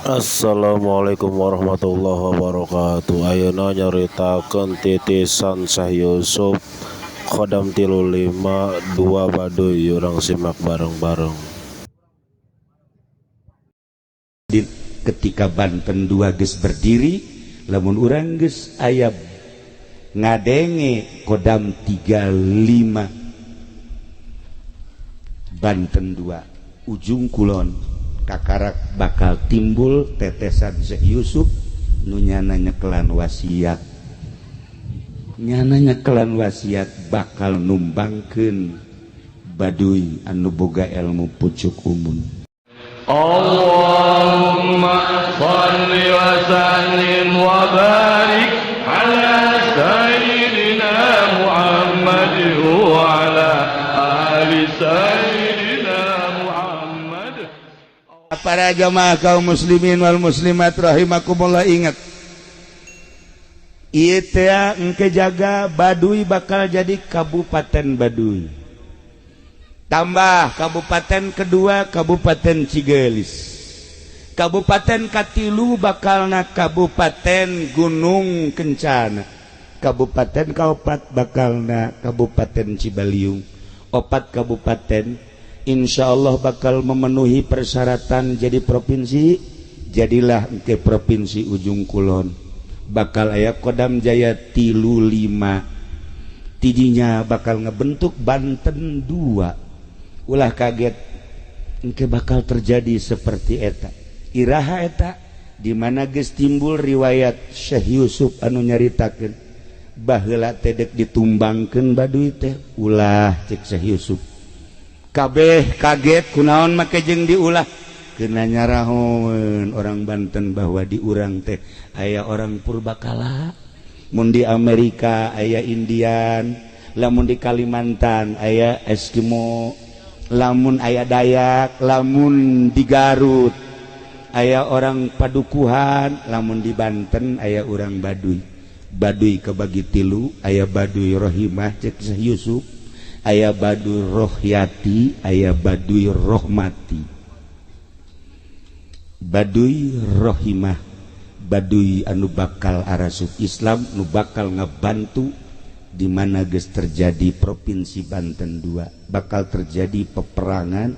Assalamualaikum warahmatullahi wabarakatuh. Ayeuna nyaritakeun titisan Syah Yusuf Kodam 35 2 Baduy, urang simak bareng-bareng. Ketika Banten 2 geus berdiri, lamun urang geus aya ngadenge Kodam 35 Banten 2 ujung kulon kakarak bakal timbul tetesan Syekh Yusuf nu nyana nyekelan wasiat, bakal numbangkeun baduy anu boga ilmu pucuk umun. Allahumma salli wa sallim wa barik ala sayyidina Muhammad wa ala ali sayyidina Muhammad. Para jamaah kaum muslimin wal muslimat rahimakumullah, ingat ieu teh engke jaga Baduy bakal jadi Kabupaten Baduy, tambah kabupaten kedua Kabupaten Cigelis, kabupaten katilu bakalna Kabupaten Gunung Kencana, kabupaten kaopat bakalna Kabupaten Cibaliung. Opat kabupaten insyaallah bakal memenuhi persyaratan jadi provinsi. Jadilah engke provinsi ujung kulon, bakal aya Kodam Jaya 35, tidinya bakal ngebentuk Banten 2. Ulah kaget engke bakal terjadi seperti eta. Iraha eta di mana geus timbul riwayat Syekh Yusuf anu nyaritakeun baheula teh dek ditumbangkeun Baduy teh. Ulah cek Syekh Yusuf kabeh kaget kunaon make jeung diulah, keuna nyarahoeun orang Banten bahwa di urang teh aya orang purbakala. Mun di Amerika aya Indian, lamun di Kalimantan aya Eskimo, lamun aya Dayak, lamun di Garut aya orang Padukuhan, lamun di Banten aya orang Baduy. Baduy kebagi tilu, aya Baduy Rohimah cek Syekh Yusuf, aya Baduy Rohyati, aya Baduy Rohmati. Baduy Rohimah Baduy anu bakal arasup Islam, nu bakal ngabantu di mana geus terjadi provinsi Banten 2, bakal terjadi peperangan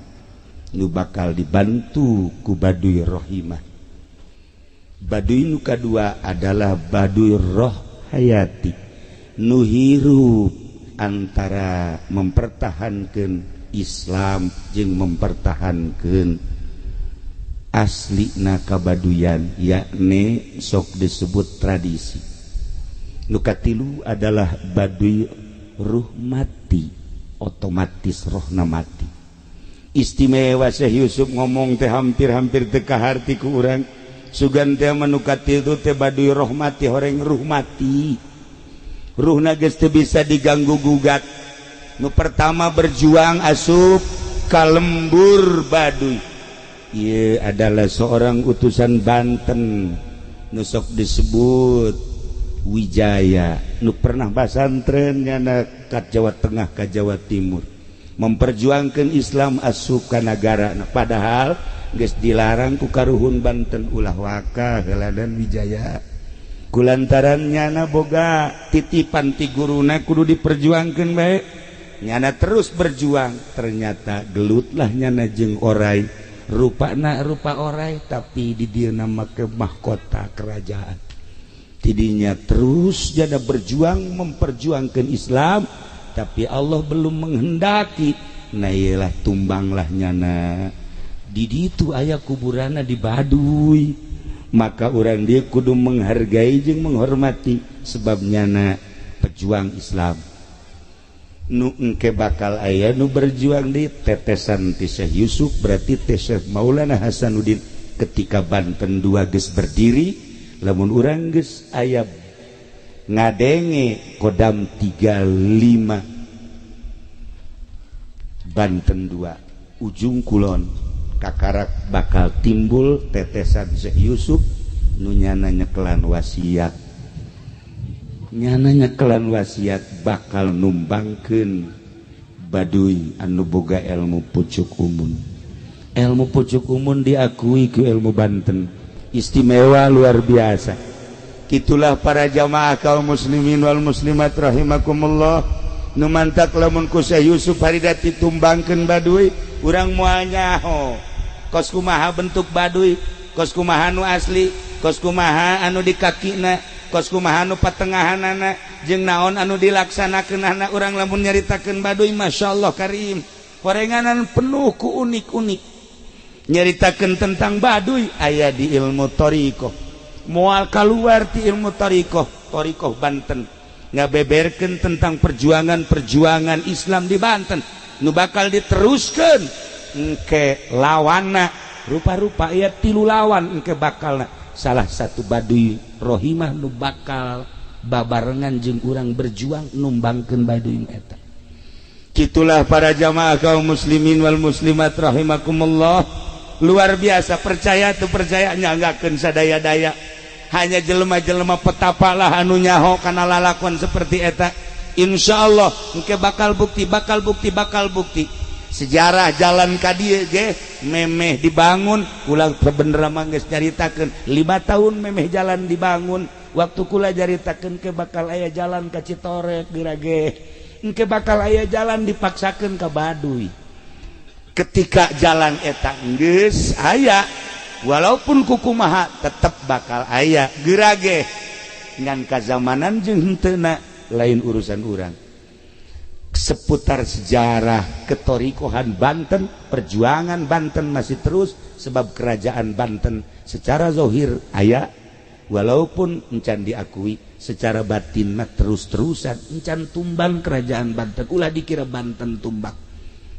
nu bakal dibantu ku Baduy Rohimah. Baduy nu kadua adalah Baduy Rohayati, nu hirup antara mempertahankeun Islam jeung mempertahankeun aslina kabaduyan, yakni sok disebut tradisi. Nu katilu adalah Baduy Ruhmati, otomatis rohna mati. Istimewa Syekh Yusuf ngomong teh hampir-hampir teu kaharti ku urang. Sugan teh manu katilu teh Baduy Rohmati, horeng ruh mati. Ruhna geus teu bisa diganggu gugat. Nu pertama berjuang asup ka lembur Baduy. Ieu adalah seorang utusan Banten nu sok disebut Wijaya, nu pernah basantren nyana ka Jawa Tengah ka Jawa Timur, memperjuangkan Islam asup ka nagara. Nah, padahal geus dilarang ku karuhun Banten ulah waka heuladan Wijaya. Kulantaran nyana boga titipan ti guruna kudu diperjuangkeun bae. Nyana terus berjuang, ternyata gelutlah nyana jeung oray. Rupana rupa oray, tapi di dieu make mahkota kerajaan. Tidinya terus jada berjuang memperjuangkan Islam, tapi Allah belum menghendaki. Nah iyalah tumbanglah nyana di ditu aya kuburana di Baduy. Maka orang dia kudu menghargai jeung menghormati, sebab nyana pejuang Islam. Nu engke bakal aya nu berjuang di tetesan ti Syekh Yusuf, berarti teh Syekh Maulana Hasanuddin. Ketika Banten 2 geus berdiri, lamun urang geus aya ngadenge Kodam 35 Banten 2 ujung kulon kakarak bakal timbul tetesan Syekh Yusuf nu nyana nyekelan wasiat. Nyana nyekelan wasiat bakal numbangkeun Baduy anu boga ilmu pucuk umun. Ilmu pucuk umun diakui ku ilmu Banten. istimewa luar biasa. Itulah para jamaah kaum muslimin wal muslimat rahimakumullah. Nu mantak lamun ku Syekh Yusuf harida ditumbangkeun baduy, urang moal nyaho. Kos kumaha bentuk baduy, kos kumaha nu asli, kos kumaha anu di kakina, kos kumaha anu patengahanana, jeung naon anu dilaksanakeunana urang lamun nyaritakeun baduy, masyaallah karim. Horenganan penuh ku unik-unik. Nyaritakeun tentang baduy aya di ilmu thariqah. Moal keluar ti ilmu thariqah Banten, ngabeberkeun tentang perjuangan Islam di Banten nu bakal diteruskeun engke lawanna rupa-rupa aya 3 lawan engke bakalna salah satu baduy rohimah nu bakal babarengan jeung urang berjuang numbangkeun baduy eta. Kitulah para jamaah kaum muslimin wal muslimat rahimakumullah, luar biasa. Percaya tuh percaya nyanggakeun sadaya-daya. Hanya jelema-jelema petapa lah anu nyaho kana lalakon seperti eta. Insyaallah engke bakal bukti. Sejarah jalan ka dieu ge memeh dibangun, ulah bener mah geus nyaritakeun 5 tahun memeh jalan dibangun. Waktu kula jaritakeun ke bakal aya jalan ka Citorek dirage. Engke bakal aya jalan dipaksakeun ka Baduy. Ketika jalan eta geus aya, walaupun kukumaha tetap bakal aya gerage ngan kazamanan jeung henteu lain urusan urang. Seputar sejarah ketorikohan Banten, perjuangan Banten masih terus sebab kerajaan Banten secara zahir aya, walaupun encan diakui secara batin mah terus-terusan encan tumbang kerajaan Banten, ulah dikira Banten tumbang.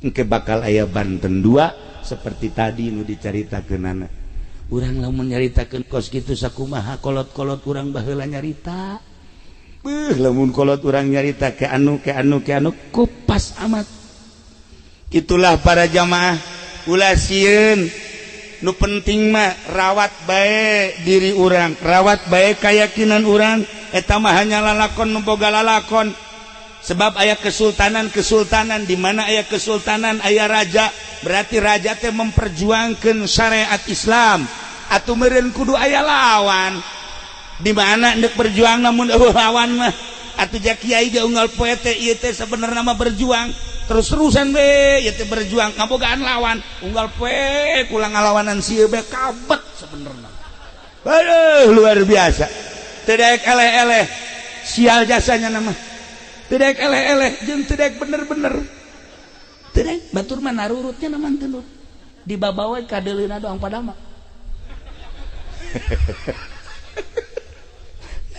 Engke bakal aya Banten 2 seperti tadi nu dicaritakeunana. Urang lamun nyaritakeun kos kitu sakumaha kolot-kolot urang baheula nyarita. Lamun kolot urang nyarita ke anu kupas amat. Itulah para jamaah ulah sieun nu penting mah rawat bae diri urang, rawat bae keyakinan urang. Eta mah hanya lalakon nu boga lalakon. Sebab aya kesultanan di mana aya kesultanan aya raja, berarti raja teh memperjuangkeun syariat Islam. Atuh meureun kudu aya lawan. Di mana hendak berjuang namun lawan mah atuh jak kiai ge unggal poe teh ieu teh sabenerna mah berjuang terus-terusan we ieu teh berjuang ngabogaan lawan unggal poe kula ngalawanan sieu be kabet sabenerna. Aduh luar biasa. Teu daek eleh-eleh sial jasanya nama. Teu daek eleh-eleh jeung teu daek bener-bener. Teu daek batur mah narurutnya naman teu dibabawe ka deulina doang padama.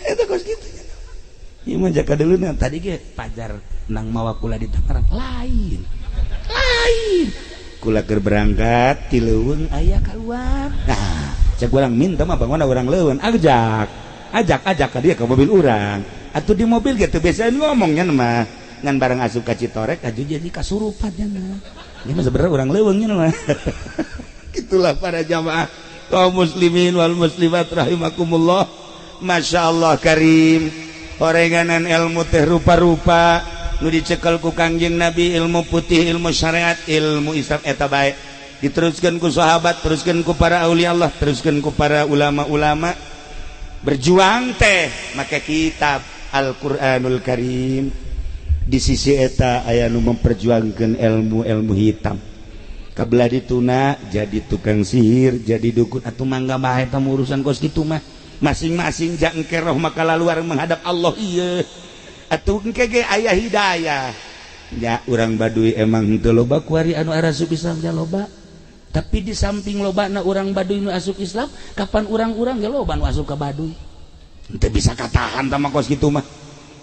Eta kos kitu nya. Ieu mah jaka deulina tadi ge pajar nang mawa kula di Tangerang lain. Kula keur berangkat ti leuweung aya kaluar. Nah, cek urang minta mah bangunna urang leuweung ajak ka dia ke mobil urang. Atuh di mobil ge teu biasaan ngomongnya mah ngan bareng asup ka Citorek aju jadi kasurupan nya mah. Ieu mah sebenarnya urang leuweung nya mah. Itulah para jamaah kaum muslimin wal muslimat rahimakumullah. Masya Allah karim, horenganan ilmu teh rupa-rupa nu dicekel ku Kangjeng Nabi, ilmu putih, ilmu syariat, ilmu Islam eta bae diteruskeun ku sahabat, teruskeun ku para aulia Allah, teruskeun ku para ulama-ulama. Berjuang teh make kitab Al-Qur'anul Karim. Di sisi eta aya nu memperjuangkeun ilmu-ilmu hitam. Kabelah dituna jadi tukang sihir, jadi dukun, atuh mangga bae eta urusan kos kitu mah. Masing-masing jak engke roh maka laluar menghadap Allah ieu. Atuh engke ge aya hidayah. Ya urang Baduy emang henteu loba kuari anu arasup Islam ja loba. Tapi di samping lobana urang Baduy nu asup Islam, kapan urang-urang ge loba nu asup ka Baduy. Henteu bisa katahan tama kos kitu mah.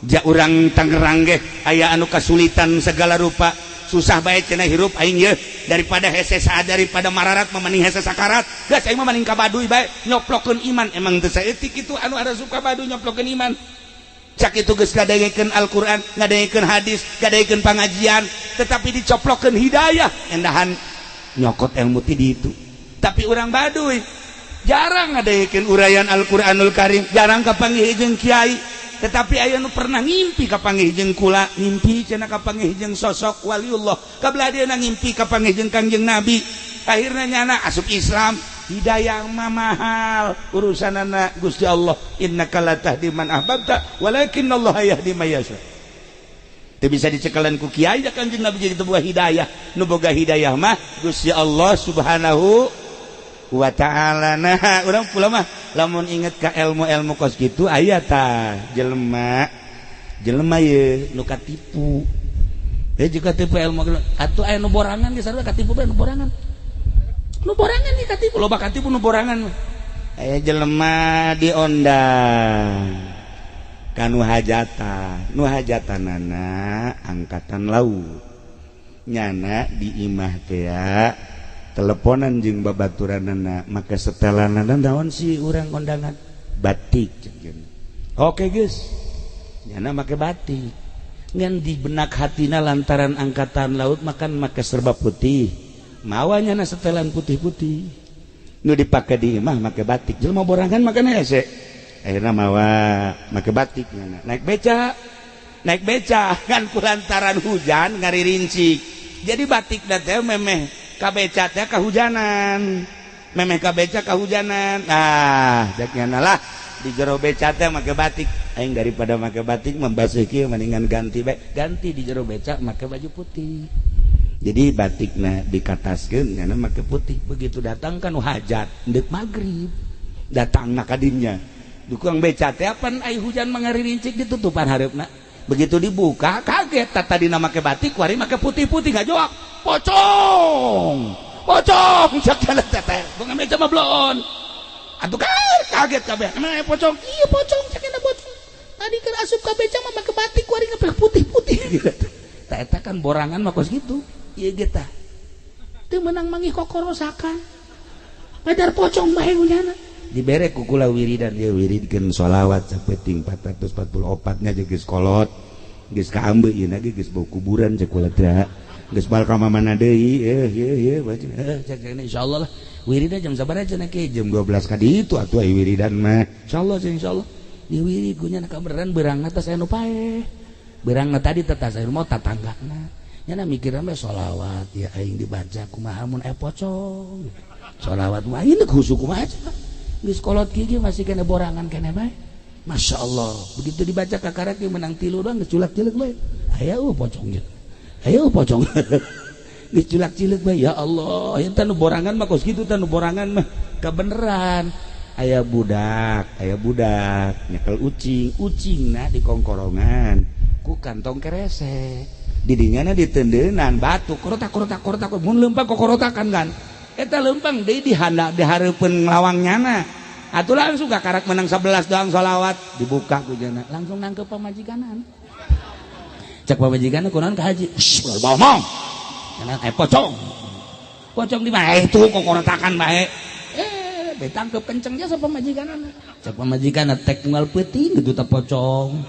Ja urang Tangerang ge aya anu kasulitan segala rupa. Susah bae cenah hirup aing ye daripada hese saat daripada mararat memaning hese sakarat gas aing mah maning ka Baduy bae nyoplokeun iman emang teu saeutik kitu anu arasup ka Baduy nyoplokeun iman cak itu geus ngadengekeun Al-Qur'an ngadengekeun hadis ngadengekeun pangajian tetapi dicoplokeun hidayah endahan nyokot ilmu ti ditu. Tapi urang Baduy jarang ngadengekeun uraian Al-Qur'anul Karim, jarang kapanggih jeung kiai. Tetapi aya nu pernah ngimpi kapanggih jeung kula, ngimpi cenah kapanggih jeung sosok waliullah. Kabelah dia ngimpi kapanggih jeung Kangjeng Nabi. Akhirna nyana asup Islam. hidayah mah mahal urusan anak Gusti Allah innaka la tahdi man ahbabta walakinnallaha yahdi may yasha. Teu bisa dicekelan ku kiai da Kanjeng Nabi jadi boga hidayah. Nu boga hidayah mah Gusti Allah Subhanahu wa ta'ala. Nah, urang pula mah lamun inget ka ilmu-ilmu kos kitu aya tah jelema ye nu katipu. Juga tipe ilmu atuh aya nu borangan geus sarua katipu bae nu borangan. Nu borangan nih katipu loba katipu nu borangan. Aya jelema diondang kanu hajatan, nu hajatanana angkatan laut. Nyana di imah teh teleponan jeung babaturanana maka setelanana naon sih urang kondangan batik cenah. Oke geus. Nyana make batik. Ngan di benak hatina lantaran angkatan laut makan make serba putih. Mawanya na setelan putih-putih nu dipake di imah make batik jelema borangan makan hese akhirna mawa make batik naik beca kan kulantaran hujan ngaririncik jadi batik da teh memeh ka beca teh kahujanan jaknya lah di jero beca teh make batik aing daripada make batik membasuh kieu mendingan ganti di jero beca make baju putih. Jadi batikna dikataskeun nya make putih begitu datang kan hajat deuk magrib datangna ka dinya dukang beca teh apan aya hujan mangaririncik ditutupan hareupna begitu dibuka kaget tadina make batik wari make putih-putih ngajoak pocong cak teh bunga meja mah bloon atuh kaget kabeh emang pocong iya pocong cak pocong tadi keur asup ka beca mah make batik wari make putih-putih gitu tah eta kan borangan mah kos gitu. Iya kita teu menang manggih kokorosakan padar pocong bae hujanna dibere ku kula wiridan ieu wiridkeun sholawat sapeting 444 nya jeung geus kolot geus kaambe ieu na geus bau kuburan cek kula teh geus bal ka mamana deui ieu cek insyaallah lah wiridan jam sabaraha cenah ke jam 12 ka ditu atuh aya wiridan mah insyaallah di wirid gu nya kabeneran beurangna teh aya nu paeh beurangna tadi teh aya mau tatanggana nyana mikiran mah sholawat ya aing dibaca kumaha mun aya pocong sholawat mah aing khusuk kumaha geus kolot kieu masih kena borangan kene bae masyaallah begitu dibaca kakarek menang 3 doang geus culak-cileuk bae aya pocong geus culak-cileuk bae ya Allah eta nu borangan mah kos kitu teh nu borangan mah kabeneran aya budak nyekel ucingna di kongkorongan ku kantong kerese didingana ditendeunan batu korotak mun leumpang kokorotakan kan eta leumpang deui di hareupeun nglawangnyana atuh langsung kakarak menang 11 doang sholawat dibuka ku jeung langsung nangkep pamajikanan cek pamajikanna kunaon ka haji bohong cenah pocong di mana itu kokorotakan bae ditangkep kencengnya sa pamajikanana cek pamajikanna tek tunggal peuting gitu teh pocong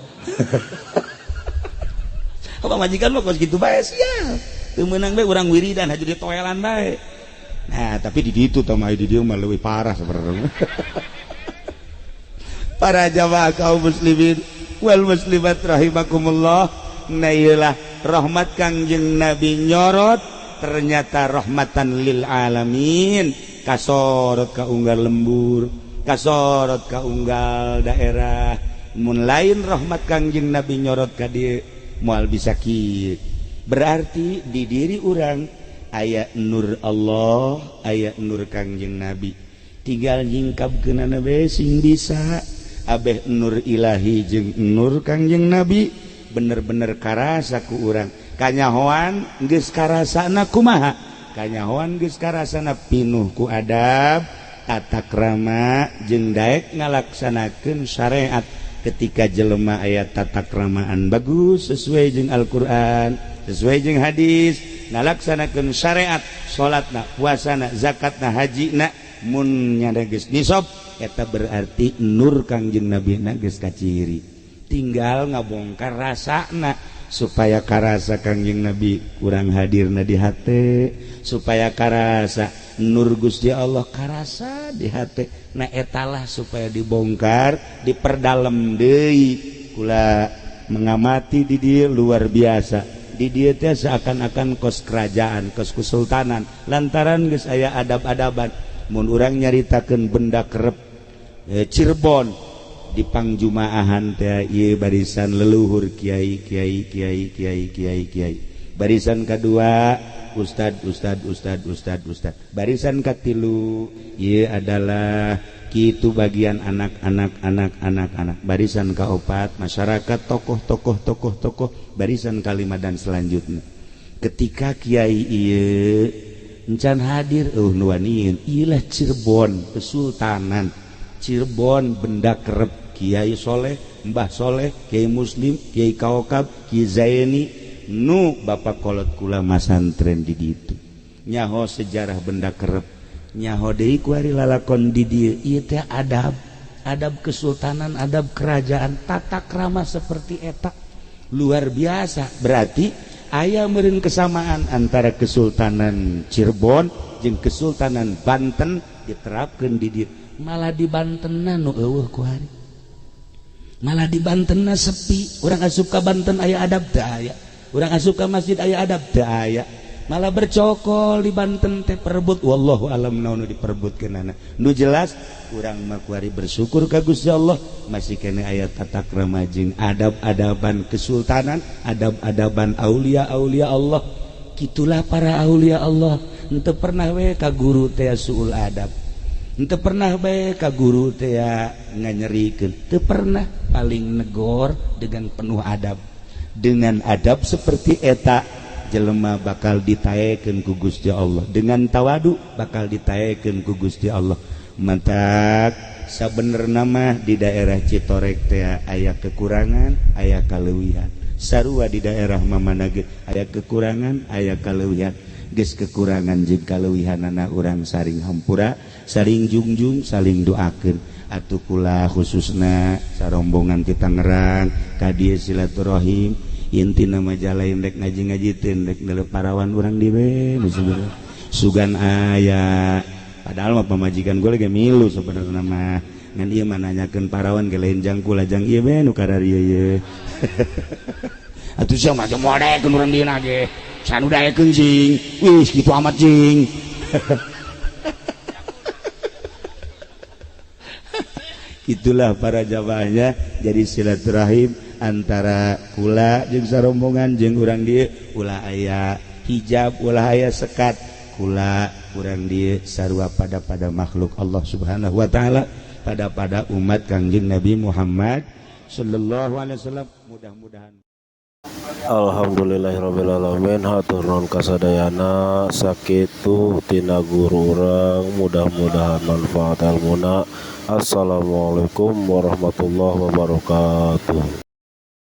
apa majikan mah kos gitu bae sia teu meunang bae urang wiridan haju ditoelan bae nah tapi di ditu tah mah di dieu mah leuwih parah sabarang para jamaah kaum muslimin wal muslimat rahimakumullah nah ieulah rahmat Kangjeng Nabi nyorot ternyata rahmatan lil alamin kasorot ka unggal lembur kasorot ka unggal daerah mun lain rahmat Kangjeng Nabi nyorot ka dieu moal bisa kieu berarti di diri urang aya nur Allah aya nur Kangjeng Nabi tinggal nyingkapkeunana bae sing bisa abeh nur ilahi jeung nur Kangjeng Nabi bener-bener karasa ku urang kanyahoan geus karasana kumaha kanyahoan geus karasana pinuh ku adab tata krama jeung daek ngalaksanakeun syariat ketika jelema aya tata kramaan bagus sesuai jeung Al-Qur'an sesuai jeung hadis ngalaksanakeun syariat salatna puasana zakatna hajina mun nyada geus nisab eta berarti nur Kangjeng Nabi na geus kaciri tinggal ngabongkar rasana supaya karasa Kangjeng Nabi kurang hadirna di hate supaya karasa nur Gusti Allah karasa di hate na etalah supaya dibongkar diperdalam deui kula mengamati di dieu luar biasa di dieu teh seakan-akan kos kerajaan kos kesultanan lantaran geus aya adab-adaban mun urang nyaritakeun benda kerep Cirebon di pangjumaahan teh ieu barisan leluhur kiai kiai kiai kiai kiai kiai. Barisan kedua ustad ustad ustad ustad ustad. Barisan katilu ieu adalah kitu bagian anak-anak anak-anak. Barisan kaopat masyarakat tokoh-tokoh tokoh-tokoh. Barisan kalima dan selanjutnya. Ketika kiai ieu encan hadir nuanieun ieulah Cirebon Kesultanan Cirebon benda kerep Kiai Soleh Mbah Soleh Kiai Muslim Kiai Kaokab Kiai Zaini nu bapak kolot kula masantren di ditu nyaho sejarah benda kerep nyaho deui ku ari lalakon di dieu ieu teh adab kesultanan adab kerajaan tata krama seperti eta luar biasa. Berarti aya meureun kesamaan antara Kesultanan Cirebon jeung Kesultanan Banten diterapkeun di dieu. Malah di Bantenna nu eueuh ku hari malah di Bantenna sepi. Urang asup ka Banten aya adab teu aya, urang asup ka masjid aya adab teu aya, malah bercokol di Banten teh perebut wallahu alam naon diperebutkeunana. Nu jelas urang mah ku ari bersyukur ka Gusti Allah masih kene aya tata krama jeung adab-adaban kesultanan, adab-adaban aulia-aulia Allah. Kitulah para aulia Allah, henteu pernah we ka guru teh suul adab, henteu pernah bae ka guru teh nganyerikeun, teu pernah, paling negor dengan penuh adab. Dengan adab seperti eta jelema bakal ditaekeun ku Gusti Allah, dengan tawadu bakal ditaekeun ku Gusti Allah. Mantak sabenerna mah di daerah Citorek teh aya kekurangan aya kaleuwihan, sarua di daerah mamana ge aya kekurangan aya kaleuwihan. Geus kekurangan jeung kaleuwihanana urang saring hampura, saling jungjung, saling doakeun. Atuh kula khususna sarombongan kita ngerang ka dieu silaturahim intina majalah rek ngaji-ngajiteun rek neuleuh parawan urang di we sugan aya padahal mah pamajikan gue lagi milu sebenarnya mah ngan ieu mah nanyakeun parawan ge lain jang kula jang ieu we nu kararieu ye atuh sia mah modekeun urang dieuna ge sanu daekeun cing wih kitu amat cing itulah para jamaahnya. Jadi silaturahim antara kula jeung sarombongan jeung urang dieu ulah aya hijab ulah aya sekat, kula urang dieu sarua pada makhluk Allah Subhanahu wa taala, pada umat Kangjeng Nabi Muhammad sallallahu alaihi wasallam. Mudah-mudahan Alhamdulillahirabbil alamin. Hatur nuhun kasadayana sakitu tina guru urang, mudah-mudahan manfaat ilmuna. Assalamualaikum warahmatullahi wabarakatuh.